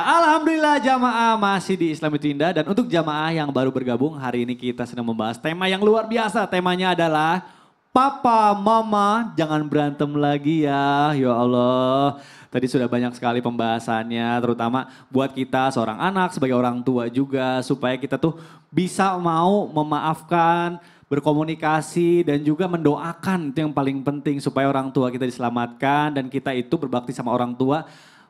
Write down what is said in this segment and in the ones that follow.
Alhamdulillah jamaah masih di Islam itu Indah. Dan untuk jamaah yang baru bergabung, hari ini kita sedang membahas tema yang luar biasa. Temanya adalah Papa, Mama jangan berantem lagi ya. Ya Allah, tadi sudah banyak sekali pembahasannya, terutama buat kita seorang anak sebagai orang tua juga. Supaya kita tuh bisa mau memaafkan, berkomunikasi dan juga mendoakan, itu yang paling penting supaya orang tua kita diselamatkan dan kita itu berbakti sama orang tua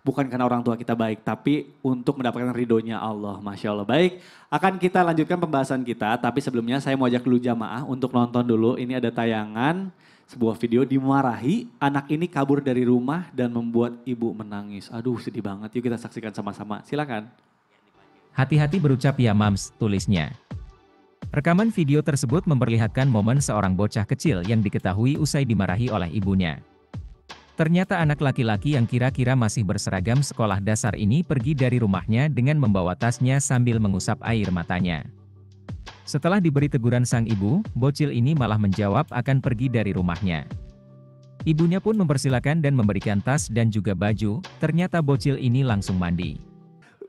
bukan karena orang tua kita baik tapi untuk mendapatkan ridhonya Allah. Masya Allah. Baik, akan kita lanjutkan pembahasan kita tapi sebelumnya saya mau ajak dulu jamaah untuk nonton dulu. Ini ada tayangan sebuah video dimarahi anak ini kabur dari rumah dan membuat ibu menangis. Aduh sedih banget, yuk kita saksikan sama-sama. Silakan. Hati-hati berucap ya mams, tulisnya. Rekaman video tersebut memperlihatkan momen seorang bocah kecil yang diketahui usai dimarahi oleh ibunya. Ternyata anak laki-laki yang kira-kira masih berseragam sekolah dasar ini pergi dari rumahnya dengan membawa tasnya sambil mengusap air matanya. Setelah diberi teguran sang ibu, bocil ini malah menjawab akan pergi dari rumahnya. Ibunya pun mempersilakan dan memberikan tas dan juga baju, ternyata bocil ini langsung mandi.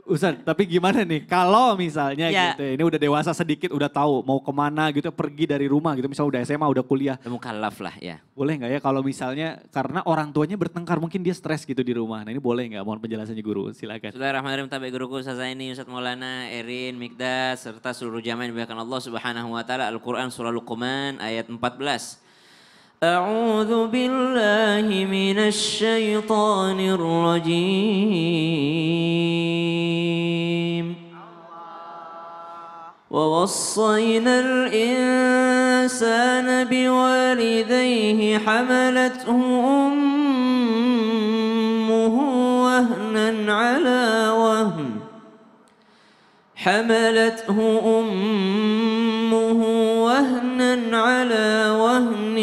Ustaz, tapi gimana nih kalau misalnya gitu, ini udah dewasa sedikit, udah tahu mau kemana gitu, pergi dari rumah gitu, misalnya udah SMA, udah kuliah. Mukallaf lah ya. Boleh nggak ya kalau misalnya karena orang tuanya bertengkar, mungkin dia stres gitu di rumah. Nah ini boleh nggak? Mohon penjelasannya guru, silakan. Bismillahirrahmanirrahim. Tabi guruku Ustaz Zaini, Ustaz Maulana, Erin, Mikdas, serta seluruh jamaah yang dimuliakan Allah Subhanahu wa taala. Al-Qur'an surah Luqman ayat 14. A'udzu billahi minasy syaithanir rajim. Wa wassayna al-insana biwalidayhi hamalathu ummuhu wahnan 'ala wahn. حملته أمه وهنا على وهن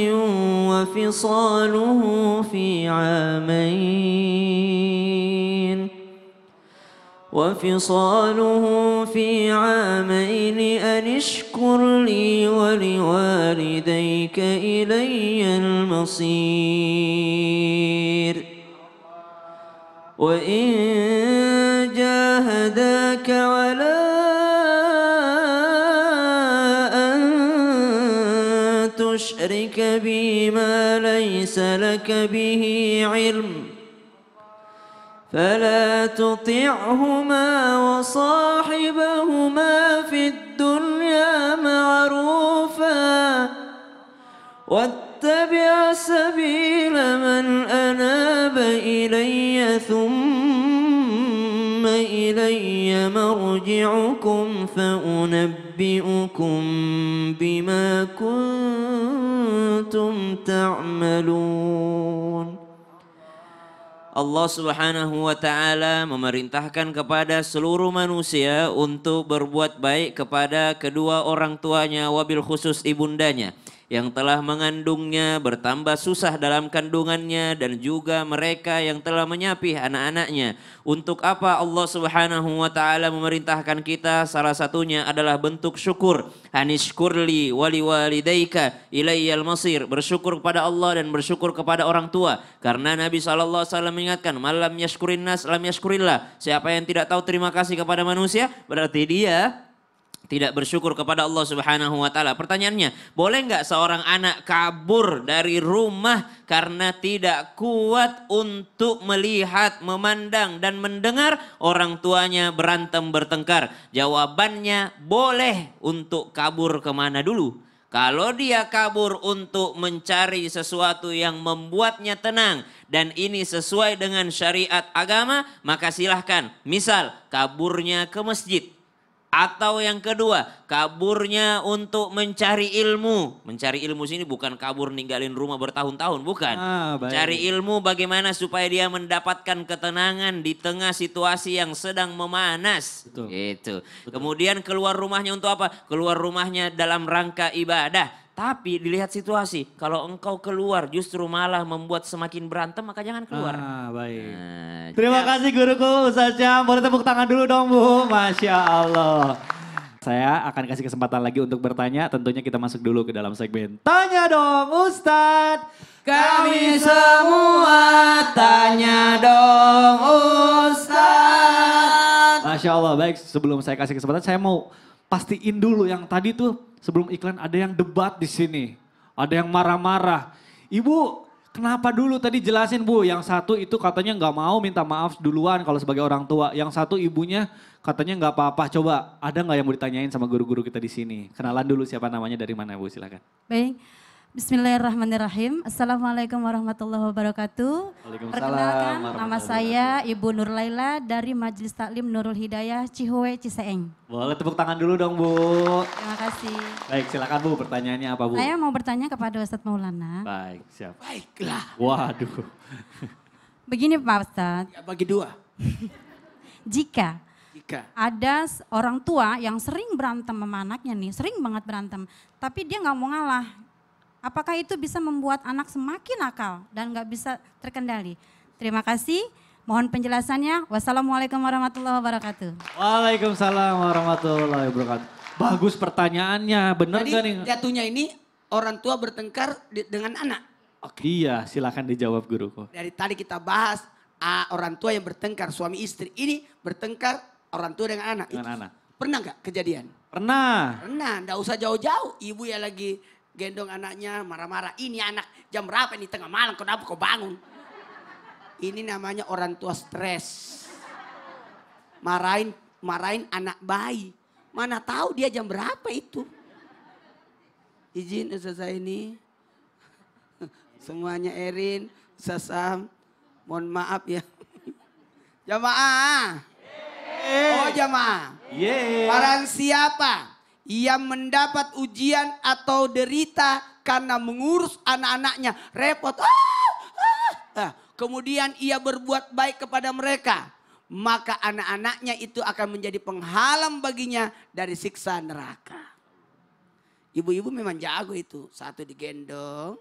وفصاله في عامين أن اشكر لي ولوالديك إلي المصير وإن جاهداك على أن تشرك بي ما ليس لك به علم فلا تطعهما وصاحبهما في الدنيا معروفا واتبع سبيل من أناب إلي ثم إلي مرجعكم فأنبئكم بما كنتم تعملون. Allah Subhanahu wa taala memerintahkan kepada seluruh manusia untuk berbuat baik kepada kedua orang tuanya, wabil khusus ibundanya yang telah mengandungnya, bertambah susah dalam kandungannya, dan juga mereka yang telah menyapih anak-anaknya. Untuk apa Allah Subhanahu wa taala memerintahkan kita? Salah satunya adalah bentuk syukur. Anishkurli wali walidaika ilayyal masir. Bersyukur kepada Allah dan bersyukur kepada orang tua. Karena Nabi SAW mengingatkan, malam yashkurin nas lam yashkurillah. Siapa yang tidak tahu terima kasih kepada manusia, berarti dia tidak bersyukur kepada Allah Subhanahu wa taala. Pertanyaannya, boleh nggak seorang anak kabur dari rumah karena tidak kuat untuk melihat, memandang dan mendengar orang tuanya berantem bertengkar? Jawabannya boleh. Untuk kabur kemana dulu? Kalau dia kabur untuk mencari sesuatu yang membuatnya tenang dan ini sesuai dengan syariat agama, maka silahkan. Misal kaburnya ke masjid. Atau yang kedua, kaburnya untuk mencari ilmu. Mencari ilmu sini bukan kabur ninggalin rumah bertahun-tahun, bukan. Mencari ilmu bagaimana supaya dia mendapatkan ketenangan di tengah situasi yang sedang memanas. Betul. Gitu. Betul. Kemudian keluar rumahnya untuk apa? Keluar rumahnya dalam rangka ibadah. Tapi dilihat situasi, kalau engkau keluar justru malah membuat semakin berantem, maka jangan keluar. Baik. Nah, Terima kasih guruku Ustaz Syam. Boleh tepuk tangan dulu dong Bu. Masya Allah. Saya akan kasih kesempatan lagi untuk bertanya. Tentunya kita masuk dulu ke dalam segmen Tanya Dong Ustadz. Kami semua tanya dong Ustaz. Masya Allah, baik sebelum saya kasih kesempatan saya mau pastiin dulu yang tadi tuh sebelum iklan ada yang debat di sini. Ada yang marah-marah. Ibu kenapa dulu tadi jelasin Bu, yang satu itu katanya nggak mau minta maaf duluan kalau sebagai orang tua. Yang satu ibunya katanya nggak apa-apa. Coba ada nggak yang mau ditanyain sama guru-guru kita di sini? Kenalan dulu siapa namanya dari mana Bu, silakan. Baik, Bismillahirrahmanirrahim. Assalamualaikum warahmatullahi wabarakatuh. Waalaikumsalam Perkenalkan, nama warahmatullahi saya Ibu Nur Laila dari Majelis Taklim Nurul Hidayah Cihoe Ciseeng. Boleh tepuk tangan dulu dong Bu. Terima kasih. Baik silakan Bu, pertanyaannya apa Bu? Saya mau bertanya kepada Ustadz Maulana. Baik, siap. Baiklah. Waduh. Begini Pak Ustadz, Ya, bagi dua. jika Jika ada orang tua yang sering berantem sama anaknya nih, sering banget berantem, tapi dia nggak mau ngalah. Apakah itu bisa membuat anak semakin nakal dan nggak bisa terkendali? Terima kasih. Mohon penjelasannya. Wassalamualaikum warahmatullahi wabarakatuh. Waalaikumsalam warahmatullahi wabarakatuh. Bagus pertanyaannya, bener Jadi gak nih? jatuhnya ini orang tua bertengkar dengan anak. Oke. Iya, silakan dijawab guruku. Dari tadi kita bahas orang tua yang bertengkar, suami istri. Ini bertengkar orang tua dengan anak. Dengan anak. Pernah nggak kejadian? Pernah. Pernah, nggak usah jauh-jauh. Ibu ya lagi gendong anaknya marah-marah. Ini anak jam berapa ini tengah malam kenapa kau bangun? Ini namanya orang tua stres. Marahin anak bayi. Mana tahu dia jam berapa itu. Izin Ustaz saya ini. Semuanya Erin, Ustaz Sam. Mohon maaf ya. Jamaah. Oh jamaah. Yeay. Barang siapa yang mendapat ujian atau derita karena mengurus anak-anaknya repot. Kemudian ia berbuat baik kepada mereka. Maka anak-anaknya itu akan menjadi penghalang baginya dari siksa neraka. Ibu-ibu memang jago itu. Satu digendong,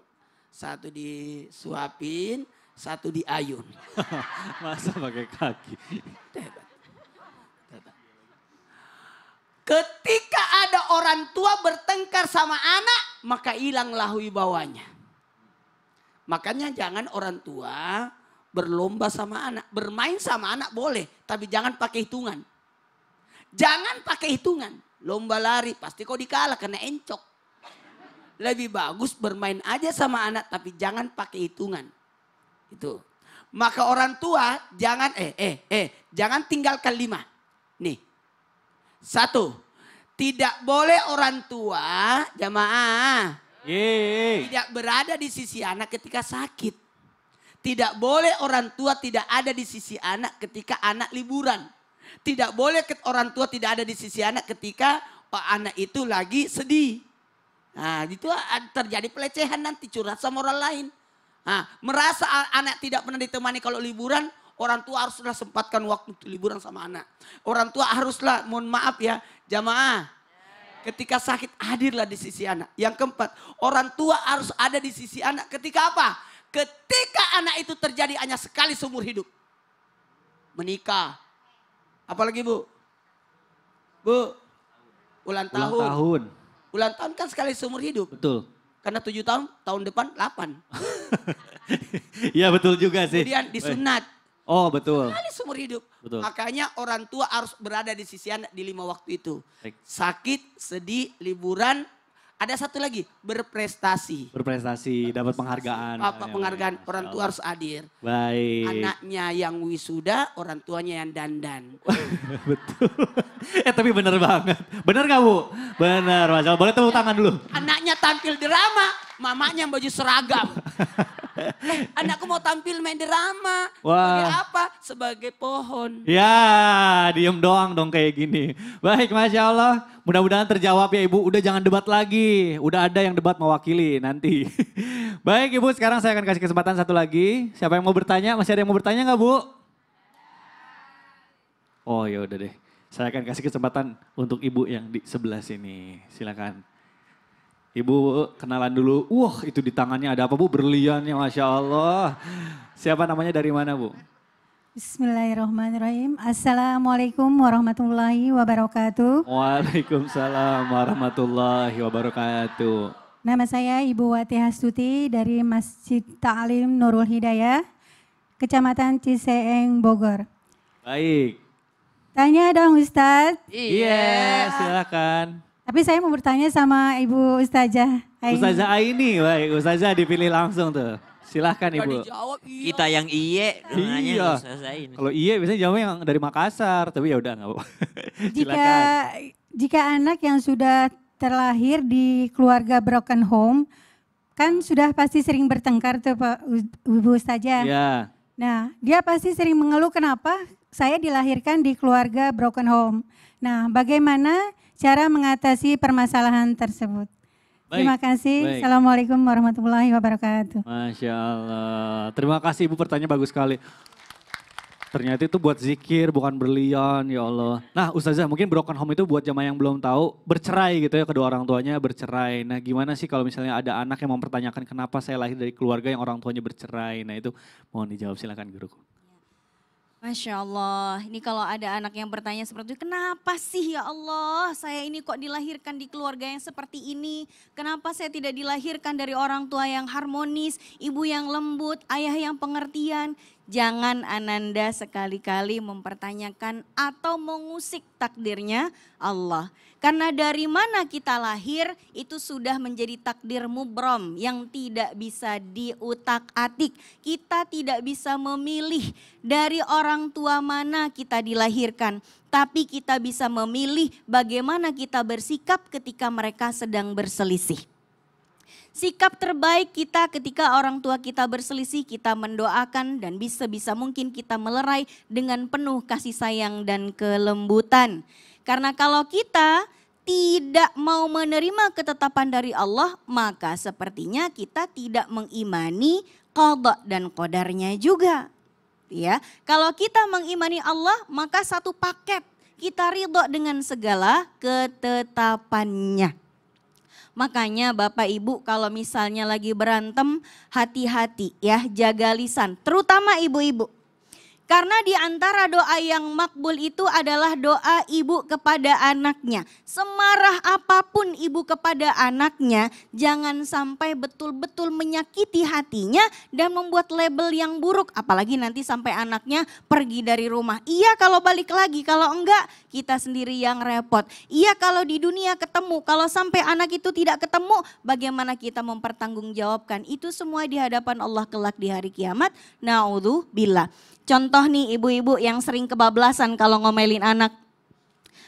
satu disuapin, satu diayun. Masa pakai kaki? Ketika ada orang tua bertengkar sama anak, maka hilanglah wibawanya. Makanya jangan orang tua berlomba sama anak. Bermain sama anak boleh, tapi jangan pakai hitungan. Jangan pakai hitungan. Lomba lari pasti kau dikalah karena encok. Lebih bagus bermain aja sama anak, tapi jangan pakai hitungan. Itu. Maka orang tua jangan jangan tinggalkan 5. Nih. 1, tidak boleh orang tua jamaah Yeay. tidak berada di sisi anak ketika sakit. Tidak boleh orang tua tidak ada di sisi anak ketika anak liburan. Tidak boleh orang tua tidak ada di sisi anak ketika anak itu lagi sedih. Nah itu terjadi pelecehan nanti curhat sama orang lain. Nah, merasa anak tidak pernah ditemani kalau liburan. Orang tua haruslah sempatkan waktu liburan sama anak. Orang tua haruslah, mohon maaf ya, jamaah. Ketika sakit hadirlah di sisi anak. Yang keempat, orang tua harus ada di sisi anak ketika apa? Ketika anak itu terjadi hanya sekali seumur hidup. Menikah. Apalagi Bu? Bu, ulang tahun. Ulang tahun kan sekali seumur hidup. Betul. Karena 7 tahun, tahun depan 8. Iya betul juga sih. Kemudian disunat. Oh betul. Sekali seumur hidup. Betul. Makanya orang tua harus berada di sisi anak di 5 waktu itu. Baik. Sakit, sedih, liburan. Ada satu lagi, berprestasi. Berprestasi, dapat penghargaan. Apa penghargaan, Masya orang tua Allah. harus hadir. Baik. Anaknya yang wisuda, orang tuanya yang dandan. Betul. Tapi bener banget. Bener gak Bu? Bener Mas. Boleh tepuk tangan dulu. Anaknya tampil drama, mamanya yang baju seragam. Anakku mau tampil main drama. Sebagai Wah. apa? Sebagai pohon. Ya, diem doang dong kayak gini. Baik, Masya Allah. Mudah-mudahan terjawab ya Ibu. Udah jangan debat lagi. Udah ada yang debat mewakili nanti. Baik Ibu, sekarang saya akan kasih kesempatan satu lagi. Siapa yang mau bertanya? Masih ada yang mau bertanya nggak Bu? Oh ya udah deh. Saya akan kasih kesempatan untuk Ibu yang di sebelah sini. Silakan. Ibu kenalan dulu. Wah itu di tangannya ada apa Bu? Berliannya Masya Allah. Siapa namanya dari mana Bu? Bismillahirrahmanirrahim. Assalamualaikum warahmatullahi wabarakatuh. Waalaikumsalam warahmatullahi wabarakatuh. Nama saya Ibu Wati Hastuti dari Masjid Ta'lim Nurul Hidayah, Kecamatan Ciseeng, Bogor. Baik. Tanya dong Ustadz. Iya, silakan. Tapi saya mau bertanya sama Ibu Ustazah Aini. Ustazah Aini, baik. Ustazah dipilih langsung tuh. Silahkan Nggak Ibu. dijawab, iya. Kita yang iye, nanya Iya. selesaiin. Kalau iya biasanya jawabnya yang dari Makassar, tapi ya udah nggak apa-apa. Jika Silakan. jika anak yang sudah terlahir di keluarga broken home, kan sudah pasti sering bertengkar tuh Pak Ibu Ustazah. Iya. Nah, dia pasti sering mengeluh kenapa saya dilahirkan di keluarga broken home. Nah, bagaimana cara mengatasi permasalahan tersebut? Baik, Terima kasih. baik. Assalamualaikum warahmatullahi wabarakatuh. Masya Allah. Terima kasih Ibu, pertanyaan bagus sekali. Ternyata itu buat zikir, bukan berlian, ya Allah. Nah Ustazah, mungkin broken home itu buat jamaah yang belum tahu, bercerai gitu ya, kedua orang tuanya bercerai. Nah gimana sih kalau misalnya ada anak yang mempertanyakan kenapa saya lahir dari keluarga yang orang tuanya bercerai. Nah itu mohon dijawab, silakan guruku. Masya Allah, ini kalau ada anak yang bertanya seperti itu, kenapa sih ya Allah saya ini kok dilahirkan di keluarga yang seperti ini? Kenapa saya tidak dilahirkan dari orang tua yang harmonis, ibu yang lembut, ayah yang pengertian? Jangan Ananda sekali-kali mempertanyakan atau mengusik takdirnya Allah. Karena dari mana kita lahir itu sudah menjadi takdir mubrom yang tidak bisa diutak-atik. Kita tidak bisa memilih dari orang tua mana kita dilahirkan. Tapi kita bisa memilih bagaimana kita bersikap ketika mereka sedang berselisih. Sikap terbaik kita ketika orang tua kita berselisih, kita mendoakan dan bisa mungkin kita melerai dengan penuh kasih sayang dan kelembutan. Karena kalau kita tidak mau menerima ketetapan dari Allah, maka sepertinya kita tidak mengimani qada dan qadarnya juga. Ya, kalau kita mengimani Allah, maka satu paket kita ridho dengan segala ketetapannya. Makanya Bapak Ibu kalau misalnya lagi berantem, hati-hati ya, jaga lisan, terutama ibu-ibu. Karena di antara doa yang makbul itu adalah doa ibu kepada anaknya. Semarah apapun ibu kepada anaknya, jangan sampai betul-betul menyakiti hatinya dan membuat label yang buruk. Apalagi nanti sampai anaknya pergi dari rumah. Iya kalau balik lagi, kalau enggak kita sendiri yang repot. Iya kalau di dunia ketemu, kalau sampai anak itu tidak ketemu, bagaimana kita mempertanggungjawabkan. Itu semua di hadapan Allah kelak di hari kiamat. Na'udzubillah. Contoh nih ibu-ibu yang sering kebablasan kalau ngomelin anak.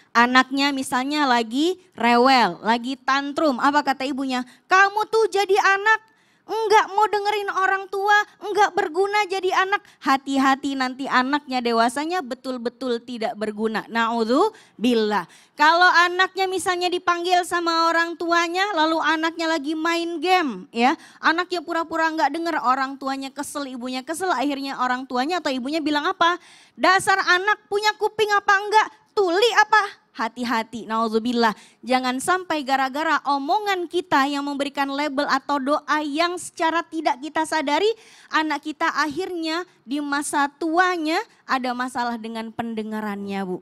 Anaknya misalnya lagi rewel, lagi tantrum. Apa kata ibunya? Kamu tuh jadi anak, enggak mau dengerin orang tua, enggak berguna jadi anak. Hati-hati nanti anaknya dewasanya betul-betul tidak berguna. Na'udzubillah. Kalau anaknya misalnya dipanggil sama orang tuanya, lalu anaknya lagi main game ya. Anaknya pura-pura enggak denger, orang tuanya kesel, ibunya kesel. Akhirnya orang tuanya atau ibunya bilang apa? Dasar anak punya kuping apa enggak? Tuli apa? Hati-hati, na'udzubillah. Jangan sampai gara-gara omongan kita yang memberikan label atau doa yang secara tidak kita sadari, anak kita akhirnya di masa tuanya ada masalah dengan pendengarannya, Bu.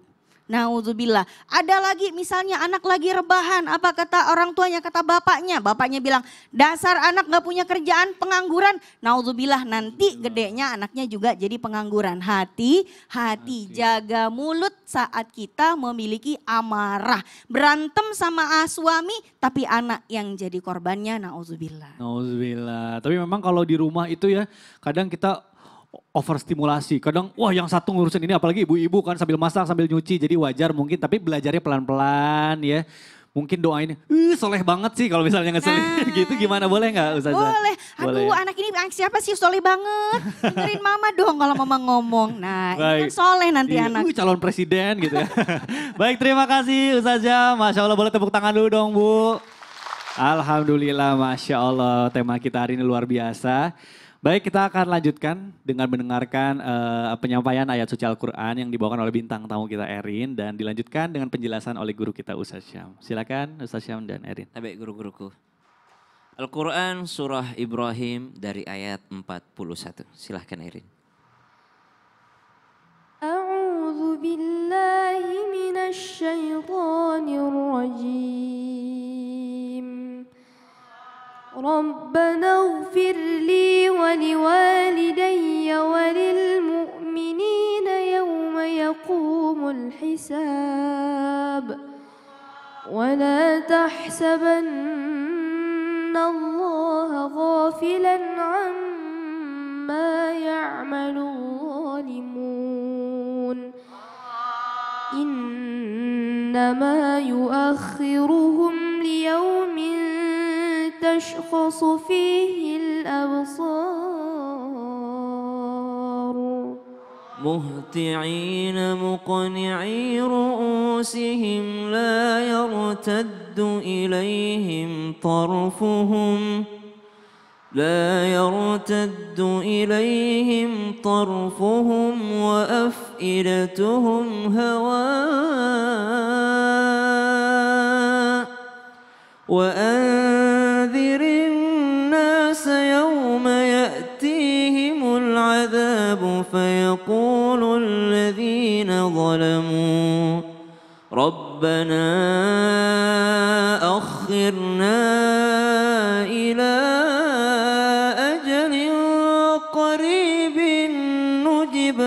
Na'udzubillah. Ada lagi misalnya anak lagi rebahan, apa kata orang tuanya, kata bapaknya. Bapaknya bilang, dasar anak gak punya kerjaan, pengangguran. Na'udzubillah, nanti gedenya anaknya juga jadi pengangguran. Hati-hati, jaga mulut saat kita memiliki amarah. Berantem sama suami, tapi anak yang jadi korbannya, na'udzubillah. Nauzubillah. Tapi memang kalau di rumah itu ya kadang kita overstimulasi. Kadang wah yang satu ngurusin ini, apalagi ibu-ibu kan sambil masak sambil nyuci, jadi wajar mungkin, tapi belajarnya pelan-pelan ya. Mungkin doain, soleh banget sih kalau misalnya ngeselin gitu, gimana, boleh nggak Ustazah? Boleh. Aduh Boleh. anak ini siapa sih, soleh banget. Dengerin mama dong kalau mama ngomong. Nah ini kan Baik. soleh nanti Iya, anak. calon presiden gitu ya. Baik, terima kasih Ustazah. Masya Allah, boleh tepuk tangan dulu dong Bu. Alhamdulillah, Masya Allah, tema kita hari ini luar biasa. Baik, kita akan lanjutkan dengan mendengarkan penyampaian ayat suci Al-Quran yang dibawakan oleh bintang tamu kita Erin, dan dilanjutkan dengan penjelasan oleh guru kita Ustaz Syam. Silakan Ustaz Syam dan Erin. Baik guru-guruku. Al-Quran surah Ibrahim dari ayat 41. Silahkan Erin. أعوذ بالله من الشيطان الرجيم ربنا اغفر لي ولوالدي وللمؤمنين يوم يقوم الحساب ولا تحسبن الله غافلا عما يعمل الظالمون إنما يؤخرهم ليوم تشخص فيه الأبصار مهطعين مقنعي رؤوسهم لا يرتد إليهم طرفهم وأفئدتهم هواء وأنذر الناس يوم يأتيهم العذاب فيقول الذين ظلموا ربنا أخرنا إلى أجل قريب نجب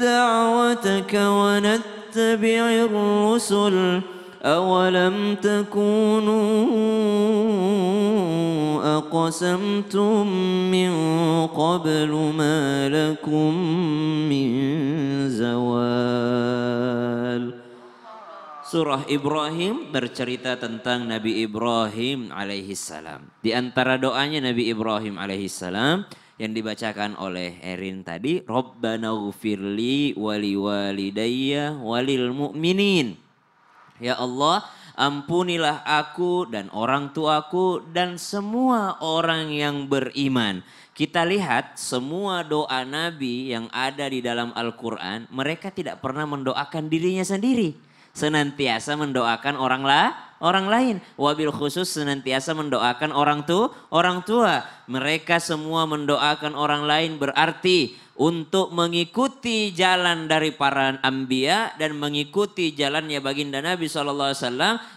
دعوتك ونتبع الرسل أولم تكونوا أقسمتم من قبل ما لكم من زوال. Surah Ibrahim bercerita tentang Nabi Ibrahim alaihissalam. Di antara doanya Nabi Ibrahim alaihissalam yang dibacakan oleh Erin tadi, Rabbana ghfirli wali walidayya walil mu'minin. Ya Allah, ampunilah aku dan orang tuaku dan semua orang yang beriman. Kita lihat semua doa Nabi yang ada di dalam Al-Quran, mereka tidak pernah mendoakan dirinya sendiri. Senantiasa mendoakan orang lain. Wabil khusus senantiasa mendoakan orang tua. Mereka semua mendoakan orang lain berarti untuk mengikuti jalan dari para anbiya dan mengikuti jalannya baginda Nabi SAW,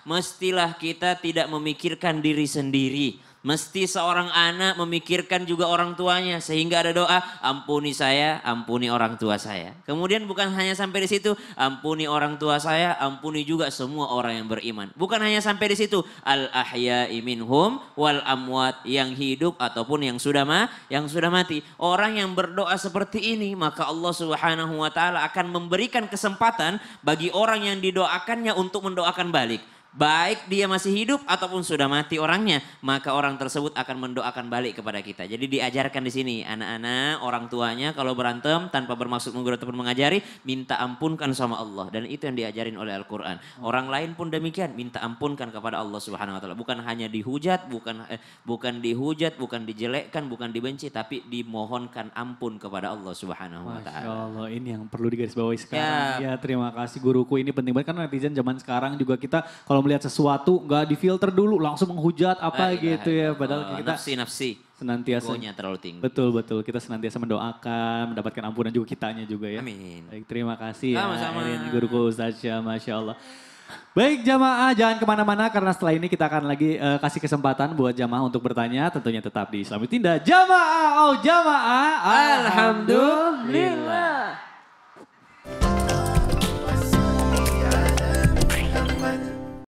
mestilah kita tidak memikirkan diri sendiri. Mesti seorang anak memikirkan juga orang tuanya, sehingga ada doa, ampuni saya, ampuni orang tua saya. Kemudian bukan hanya sampai di situ, ampuni orang tua saya, ampuni juga semua orang yang beriman. Bukan hanya sampai di situ, al-ahya'i minhum wal amwat, yang hidup ataupun yang sudah mati. Orang yang berdoa seperti ini, maka Allah Subhanahu wa taala akan memberikan kesempatan bagi orang yang didoakannya untuk mendoakan balik. Baik dia masih hidup ataupun sudah mati orangnya, maka orang tersebut akan mendoakan balik kepada kita. Jadi diajarkan di sini anak-anak, orang tuanya kalau berantem tanpa bermaksud menggurui ataupun mengajari, minta ampunkan sama Allah. Dan itu yang diajarin oleh Al-Quran. Orang lain pun demikian, minta ampunkan kepada Allah Subhanahu Wa Taala. Bukan hanya dihujat, bukan dijelekkan, bukan dibenci, tapi dimohonkan ampun kepada Allah Subhanahu Wa Taala. Masya Allah, ini yang perlu digarisbawahi sekarang. Ya terima kasih guruku, ini penting banget karena netizen zaman sekarang juga kita kalau melihat sesuatu nggak difilter dulu langsung menghujat apa gitu ya, padahal kita nafsi senantiasa egonya terlalu tinggi. Betul kita senantiasa mendoakan, mendapatkan ampunan juga kitanya juga ya. Amin. Baik, terima kasih Sama-sama. ya guruku Ustaz Syah, Masya Allah. Baik jamaah, jangan kemana-mana karena setelah ini kita akan lagi kasih kesempatan buat jamaah untuk bertanya, tentunya tetap di Islami Tinda. Jamaah, Alhamdulillah.